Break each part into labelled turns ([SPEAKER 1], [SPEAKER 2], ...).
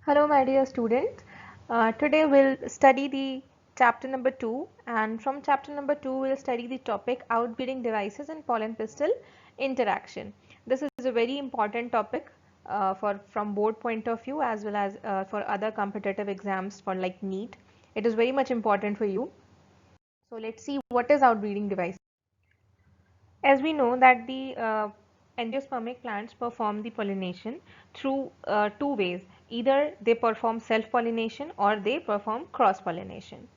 [SPEAKER 1] Hello my dear students. Today we'll study the chapter number 2, and from chapter number 2 we'll study the topic outbreeding devices and pollen pistil interaction. This is a very important topic from board point of view as well as for other competitive exams for like NEET. It is very much important for you. So let's see what is outbreeding device. As we know that the angiospermic plants perform the pollination through two ways. Either they perform self-pollination or they perform cross-pollination.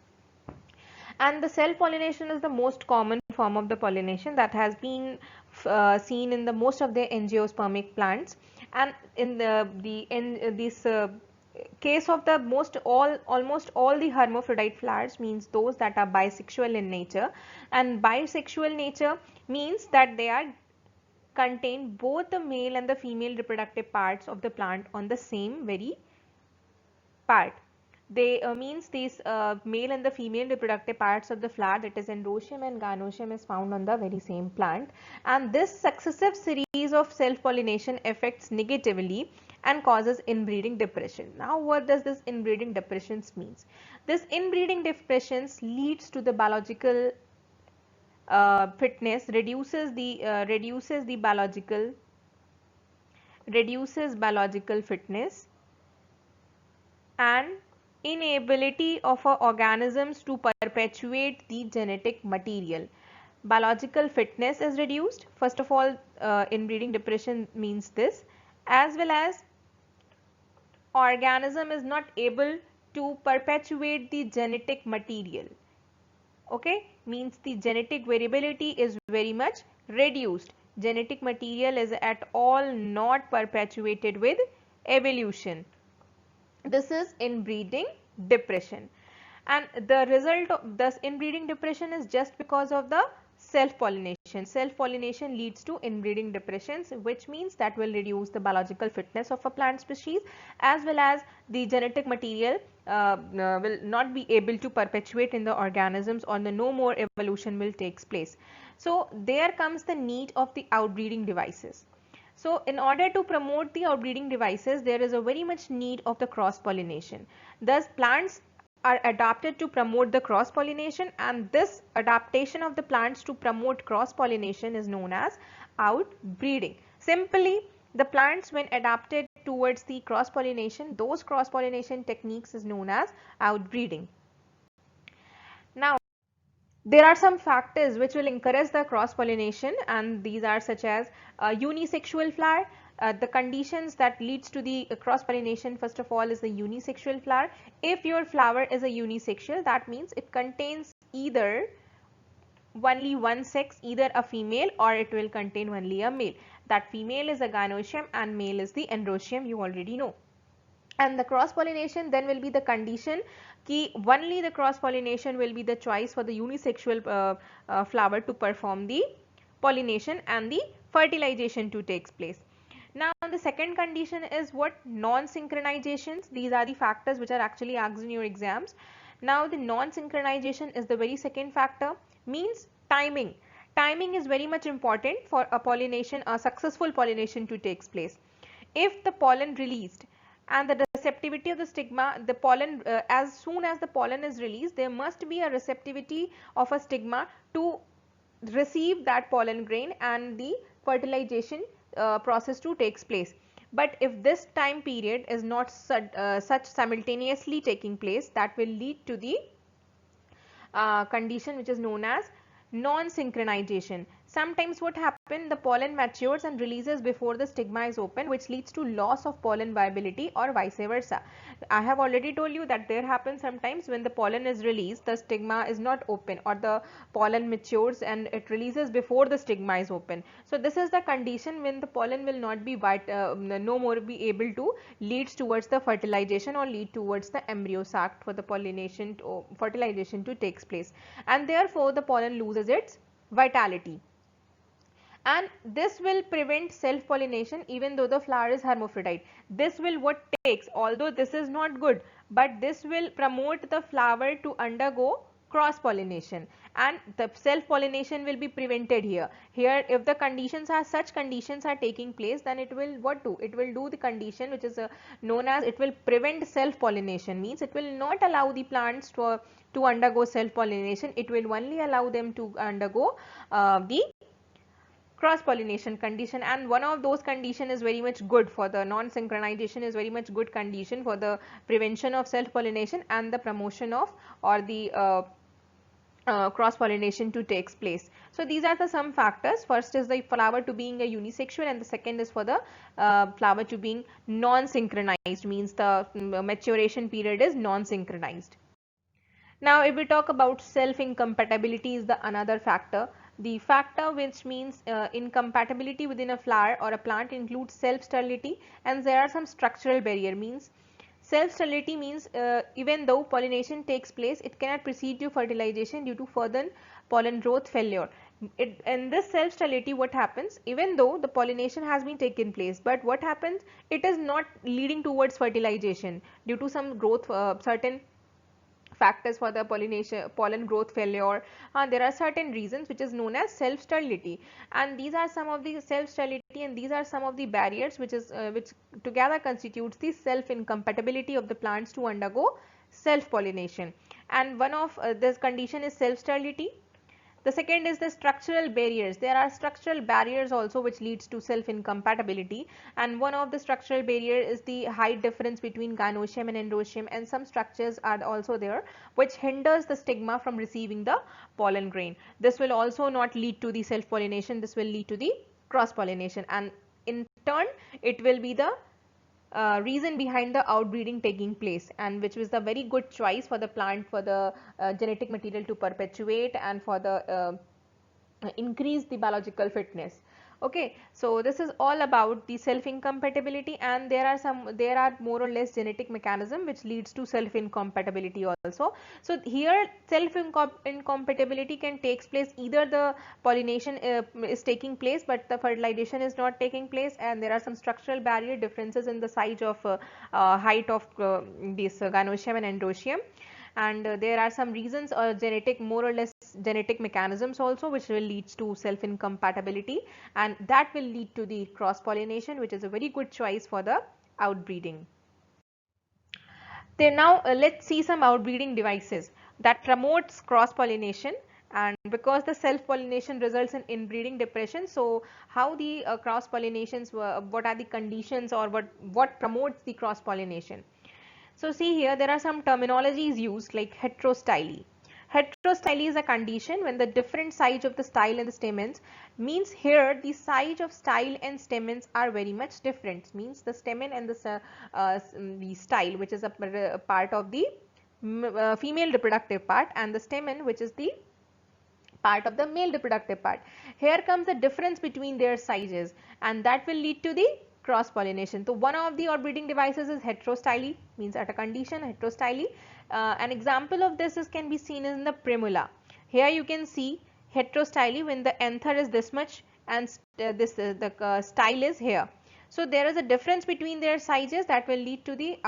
[SPEAKER 1] And the self-pollination is the most common form of the pollination that has been seen in the most of the angiospermic plants. And in this case of the almost all the hermaphrodite flowers, means those that are bisexual in nature, and bisexual nature means that they are contain both the male and the female reproductive parts of the plant on the same very part. They means these male and the female reproductive parts of the flower, that is androecium and gynoecium, is found on the very same plant, and this successive series of self-pollination affects negatively and causes inbreeding depression. Now what does this inbreeding depressions means? This inbreeding depressions leads to the biological fitness, reduces the biological fitness and inability of organisms to perpetuate the genetic material. Biological fitness is reduced. First of all, inbreeding depression means this, as well as organism is not able to perpetuate the genetic material. Okay, means the genetic variability is very much reduced. Genetic material is at all not perpetuated with evolution. This is inbreeding depression, and the result of this inbreeding depression is just because of the self-pollination. Self-pollination leads to inbreeding depressions, which means that will reduce the biological fitness of a plant species, as well as the genetic material will not be able to perpetuate in the organisms, or the no more evolution will take place. So there comes the need of the outbreeding devices. So in order to promote the outbreeding devices, there is a very much need of the cross pollination. Thus plants are adapted to promote the cross pollination, and this adaptation of the plants to promote cross pollination is known as outbreeding. Simply, the plants when adapted towards the cross pollination, those cross pollination techniques is known as outbreeding. Now there are some factors which will encourage the cross pollination, and these are such as unisexual flower. The conditions that leads to the cross pollination, first of all, is the unisexual flower. If your flower is a unisexual, that means it contains either only one sex, either a female, or it will contain only a male. That female is a gynoecium and male is the androecium, you already know. And the cross pollination then will be the condition कि only the cross pollination will be the choice for the unisexual flower to perform the pollination and the fertilization to take place. Now the second condition is what? Non-synchronizations. These are the factors which are actually asked in your exams. Now the non-synchronization is the very second factor, means timing. Timing is very much important for a pollination, a successful pollination to take place. If the pollen released and the receptivity of the stigma, the pollen, as soon as the pollen is released, there must be a receptivity of a stigma to receive that pollen grain and the fertilization process to takes place. But if this time period is not such simultaneously taking place, that will lead to the condition which is known as non-synchronization. Sometimes what happens, the pollen matures and releases before the stigma is open, which leads to loss of pollen viability or vice versa. I have already told you that there happens sometimes when the pollen is released, the stigma is not open, or the pollen matures and it releases before the stigma is open. So this is the condition when the pollen will not be no more be able to leads towards the fertilization or lead towards the embryo sac for the pollination to, fertilization to takes place, and therefore the pollen loses its vitality. And this will prevent self pollination even though the flower is hermaphrodite. This will what takes, although this is not good, but this will promote the flower to undergo cross pollination, and the self pollination will be prevented here. Here if the conditions are such conditions are taking place, then it will what do, it will do the condition which is known as, it will prevent self pollination, means it will not allow the plants to undergo self pollination, it will only allow them to undergo the cross pollination condition. And one of those condition is very much good for the non synchronization, is very much good condition for the prevention of self pollination and the promotion of, or the cross pollination to takes place. So these are the some factors. First is the flower to being a unisexual, and the second is for the flower to being non synchronized, means the maturation period is non synchronized. Now if we talk about self incompatibility is the another factor. The factor which means incompatibility within a flower or a plant includes self sterility, and there are some structural barrier. Means self sterility means even though pollination takes place, it cannot proceed to fertilization due to further pollen growth failure. In this self sterility, what happens, even though the pollination has been taken place, but what happens, it is not leading towards fertilization due to some growth certain factors for the pollen growth failure. There are certain reasons which is known as self sterility, and these are some of the self sterility, and these are some of the barriers which is which together constitutes the self incompatibility of the plants to undergo self pollination. And one of this condition is self sterility. The second is the structural barriers. There are structural barriers also which leads to self incompatibility, and one of the structural barrier is the height difference between gynoecium and endoecium, and some structures are also there which hinders the stigma from receiving the pollen grain. This will also not lead to the self pollination, this will lead to the cross pollination, and in turn it will be the reason behind the outbreeding taking place, and which was the very good choice for the plant for the genetic material to perpetuate and for the increase the biological fitness. Okay, so this is all about the self incompatibility, and there are more or less genetic mechanism which leads to self incompatibility also. So here self incompatibility can takes place, either the pollination is taking place but the fertilization is not taking place, and there are some structural barrier differences in the size of height of this gynoecium and endoecium, and there are some reasons or genetic, more or less genetic mechanisms also which will lead to self incompatibility, and that will lead to the cross pollination, which is a very good choice for the outbreeding. Then now let's see some outbreeding devices that promotes cross pollination. And because the self pollination results in inbreeding depression, so how the cross pollinations, what are the conditions, or what promotes the cross pollination? So see here, there are some terminologies used like heterostyly. Heterostyly is a condition when the different size of the style and the stamens, means here the size of style and stamens are very much different, means the stamen and the style, which is a part of the female reproductive part, and the stamen, which is the part of the male reproductive part. Here comes the difference between their sizes, and that will lead to the cross pollination. So one of the outbreeding devices is heterostyly, means at a condition heterostyly. An example of this can be seen in the primula. Here you can see heterostyly when the anther is this much and the style is here. So there is a difference between their sizes that will lead to the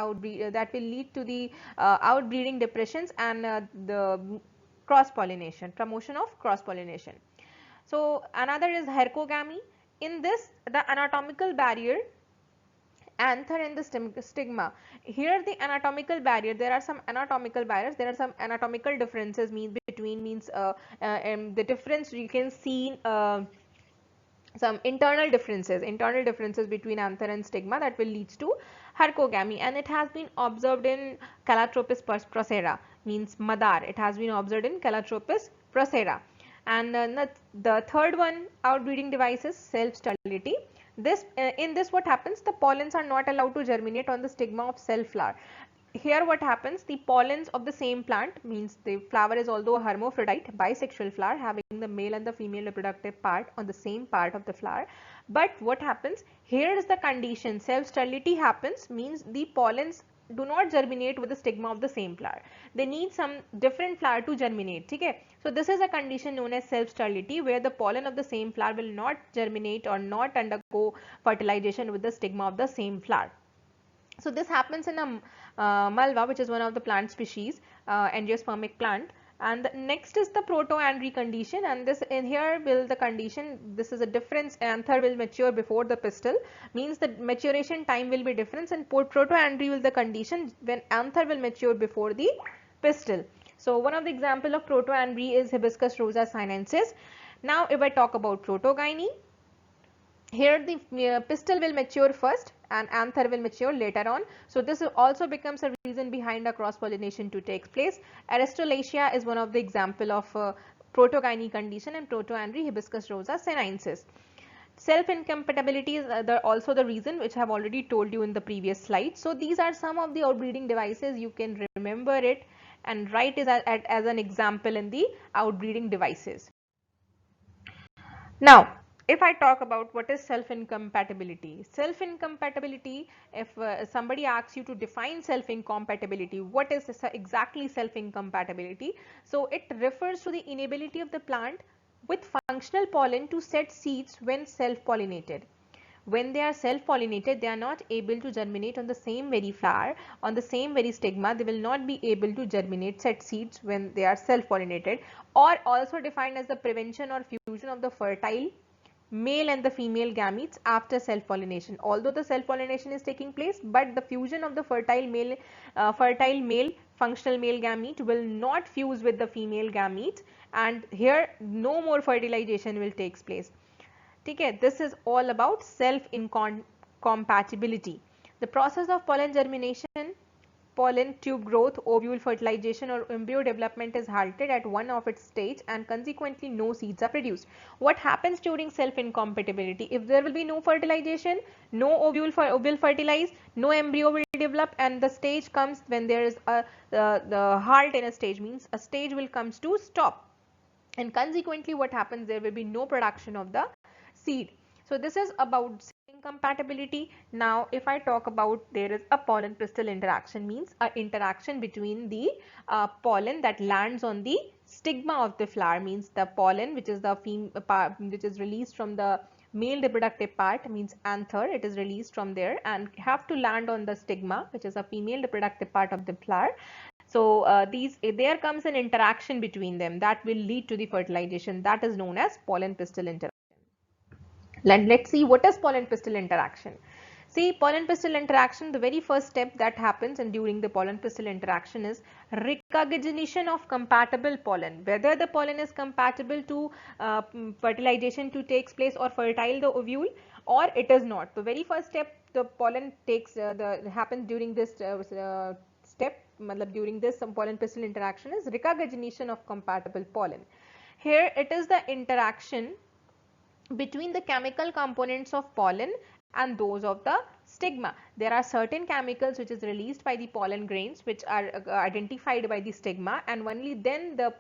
[SPEAKER 1] outbreeding depressions and the cross pollination, promotion of cross pollination. So another is hercogamy. In this, the anatomical barrier, anther and the stigma. Here the anatomical barrier, there are some anatomical barriers, there are some anatomical differences the difference you can see some internal differences between anther and stigma that will lead to hercogamy, and it has been observed in Calotropis procera, means madar. It has been observed in Calotropis procera. And the third one, outbreeding device, is self sterility. In this what happens, the pollens are not allowed to germinate on the stigma of self flower. Here what happens, the pollens of the same plant, means the flower is although a hermaphrodite bisexual flower having the male and the female reproductive part on the same part of the flower, but what happens, here is the condition, self sterility happens, means the pollens do not germinate with the stigma of the same flower, they need some different flower to germinate. Okay, so this is a condition known as self sterility, where the pollen of the same flower will not germinate or not undergo fertilization with the stigma of the same flower. So this happens in a malva, which is one of the plant species, angiospermic plant, And the next is the proto-andry condition, and this in here will the condition, this is a difference, anther will mature before the pistil, means the maturation time will be difference, and proto-andry will the condition when anther will mature before the pistil. So one of the example of proto-andry is Hibiscus rosa sinensis. Now if I talk about protogyny, here the pistil will mature first and anther will mature later on. So this also becomes a reason behind a cross pollination to take place. Aristolaceae is one of the example of protogyny condition and proto-andry Hibiscus rosa sinensis. Self incompatibility is also the reason, which I have already told you in the previous slide. So these are some of the outbreeding devices, you can remember it and write it as an example in the outbreeding devices. Now, if I talk about what is self-incompatibility. Self-incompatibility, if somebody asks you to define self-incompatibility, what is exactly self-incompatibility? So it refers to the inability of the plant with functional pollen to set seeds when self-pollinated. When they are self-pollinated, they are not able to germinate on the same very flower, on the same very stigma. They will not be able to germinate, set seeds when they are self-pollinated, or also defined as the prevention or fusion of the fertile male and the female gametes after self-pollination. Although the self-pollination is taking place, but the fusion of the fertile male functional male gamete will not fuse with the female gamete, and here no more fertilization will take place. Okay, this is all about self incompatibility. The process of pollen germination, pollen tube growth, ovule fertilization or embryo development is halted at one of its stage, and consequently no seeds are produced. What happens during self incompatibility? If there will be no fertilization, no ovule will fertilize, no embryo will develop, and the stage comes when there is the halt in a stage, means a stage will comes to stop, and consequently what happens, there will be no production of the seed. So this is about incompatibility. Now if I talk about, there is a pollen pistil interaction, means a interaction between the pollen that lands on the stigma of the flower, means the pollen which is the which is released from the male reproductive part, means anther, it is released from there and have to land on the stigma, which is a female reproductive part of the flower. So there comes an interaction between them that will lead to the fertilization, that is known as pollen pistil interaction. Let's see what is pollen pistil interaction. See, pollen pistil interaction, the very first step that happens and during the pollen pistil interaction is recognition of compatible pollen, whether the pollen is compatible to fertilization to takes place or fertile the ovule, or it is not. The very first step, the pollen takes happens during this step, during this pollen pistil interaction, is recognition of compatible pollen. Here it is the interaction between the chemical components of pollen and those of the stigma. There are certain chemicals which is released by the pollen grains which are identified by the stigma, and only then the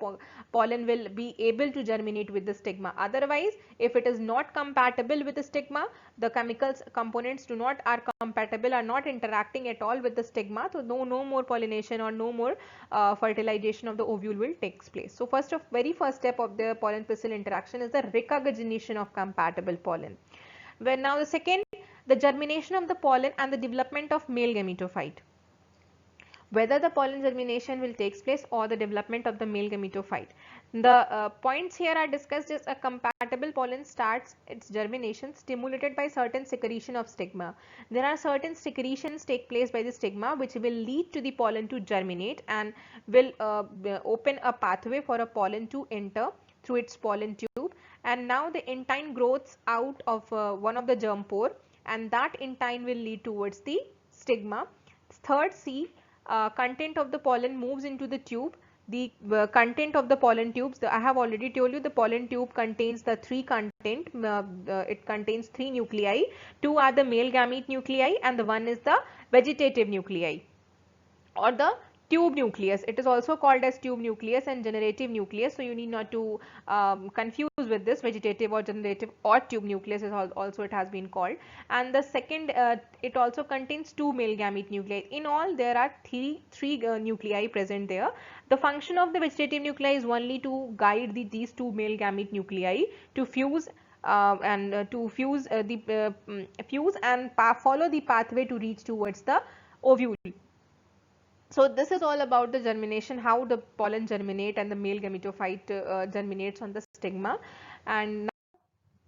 [SPEAKER 1] pollen will be able to germinate with the stigma. Otherwise, if it is not compatible with the stigma, the chemicals components are compatible, are not interacting at all with the stigma, so no more pollination or no more fertilization of the ovule will take place. So very first step of the pollen pistil interaction is the recognition of compatible pollen. Well, now the second, the germination of the pollen and the development of male gametophyte. Whether the pollen germination will take place or the development of the male gametophyte. The points here are discussed is a compatible pollen starts its germination stimulated by certain secretion of stigma. There are certain secretions take place by the stigma which will lead to the pollen to germinate and will open a pathway for a pollen to enter through its pollen tube, and now the intine grows out of one of the germ pore, and that intine will lead towards the stigma. Third C, content of the pollen moves into the tube. The content of the pollen tubes, I have already told you the pollen tube contains the three content, it contains three nuclei. Two are the male gamete nuclei and the one is the vegetative nuclei or the tube nucleus. It is also called as tube nucleus and generative nucleus, so you need not to confuse with this vegetative or generative or tube nucleus is also it has been called. And the second, it also contains two male gamete nuclei. In all there are three nuclei present there. The function of the vegetative nuclei is only to guide these two male gamete nuclei to fuse fuse and follow the pathway to reach towards the ovule. So this is all about the germination, how the pollen germinate and the male gametophyte germinates on the stigma. And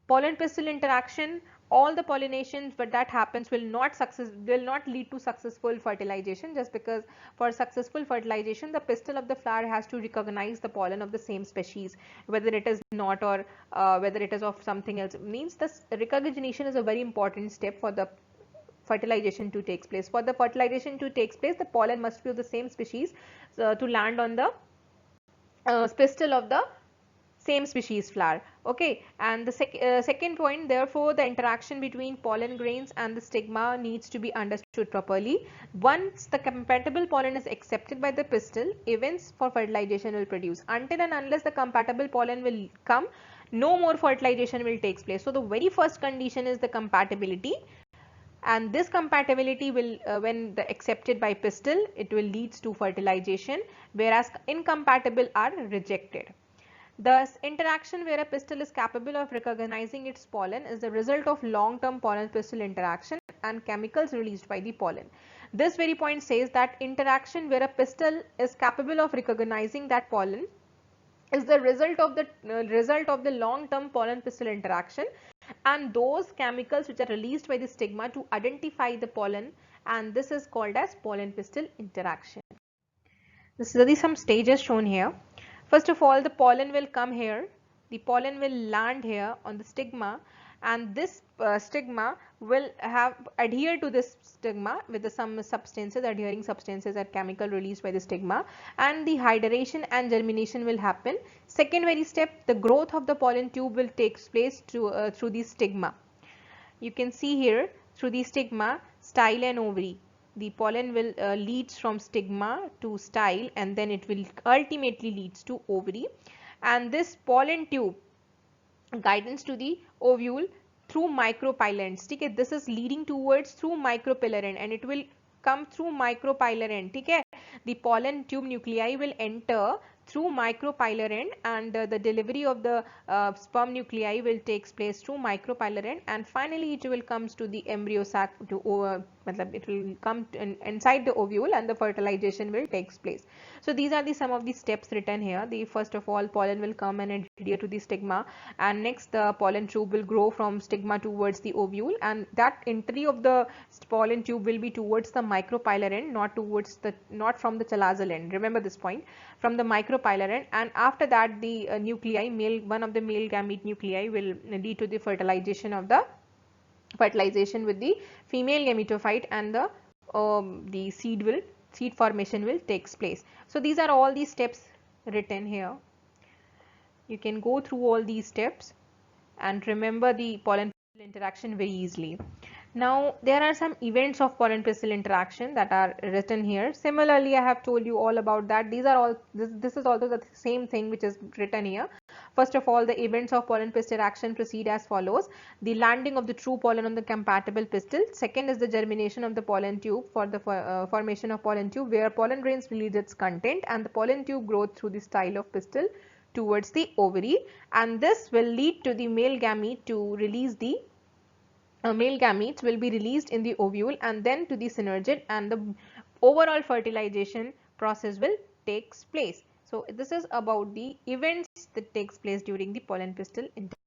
[SPEAKER 1] pollen pistil interaction, all the pollinations but that happens will not lead to successful fertilization, just because for successful fertilization the pistil of the flower has to recognize the pollen of the same species, whether it is not or whether it is of something else. It means this recognition is a very important step for the fertilization to take place. For the fertilization to take place, the pollen must be of the same species to land on the pistil of the same species flower. Okay, and the second point, therefore the interaction between pollen grains and the stigma needs to be understood properly. Once the compatible pollen is accepted by the pistil, events for fertilization will produce. Until and unless the compatible pollen will come, no more fertilization will take place. So the very first condition is the compatibility, and this compatibility will when the accepted by pistil, it will leads to fertilization, whereas incompatible are rejected. Thus, interaction where a pistil is capable of recognizing its pollen is the result of long-term pollen-pistil interaction and chemicals released by the pollen. This very point says that interaction where a pistil is capable of recognizing that pollen is the result of the long-term pollen-pistil interaction and those chemicals which are released by the stigma to identify the pollen, and this is called as pollen-pistil interaction. This are some stages shown here. First of all, the pollen will come here, the pollen will land here on the stigma, and this stigma will have adhere to this stigma with some substances, adhering substances are chemical released by the stigma, and the hydration and germination will happen. Second very step, the growth of the pollen tube will take place through the stigma. You can see here through the stigma, style and ovary. The pollen will leads from stigma to style and then it will ultimately leads to ovary, and this pollen tube guidance to the ovule through micropylarend. Okay, this is leading towards through micropylarend and it will come through micropylarend. Okay, the pollen tube nuclei will enter through micropylarend and the delivery of the sperm nuclei will takes place through micropylarend, and finally it will comes to the embryo sac to it will come inside the ovule and the fertilization will takes place. So these are the some of the steps written here. The first of all, pollen will come and adhere to the stigma, and next the pollen tube will grow from stigma towards the ovule, and that entry of the pollen tube will be towards the micropylarend, not from the chalazal end. Remember this point, from the micropylarend, and after that the nuclei, one of the male gamete nuclei will lead to the fertilization with the female gametophyte, and the seed formation will takes place. So these are all the steps written here. You can go through all these steps and remember the pollen pistil interaction very easily. Now there are some events of pollen pistil interaction that are written here. Similarly, I have told you all about that. These are all this is also the same thing which is written here. First of all, the events of pollen pistil interaction proceed as follows: the landing of the true pollen on the compatible pistil. Second is the germination of the pollen tube for the formation of pollen tube, where pollen grains release its content and the pollen tube growth through the style of pistil towards the ovary, and this will lead to the male gamete to release the male gametes will be released in the ovule and then to the synergid, and the overall fertilization process will takes place. So this is about the events that takes place during the pollen pistil interaction.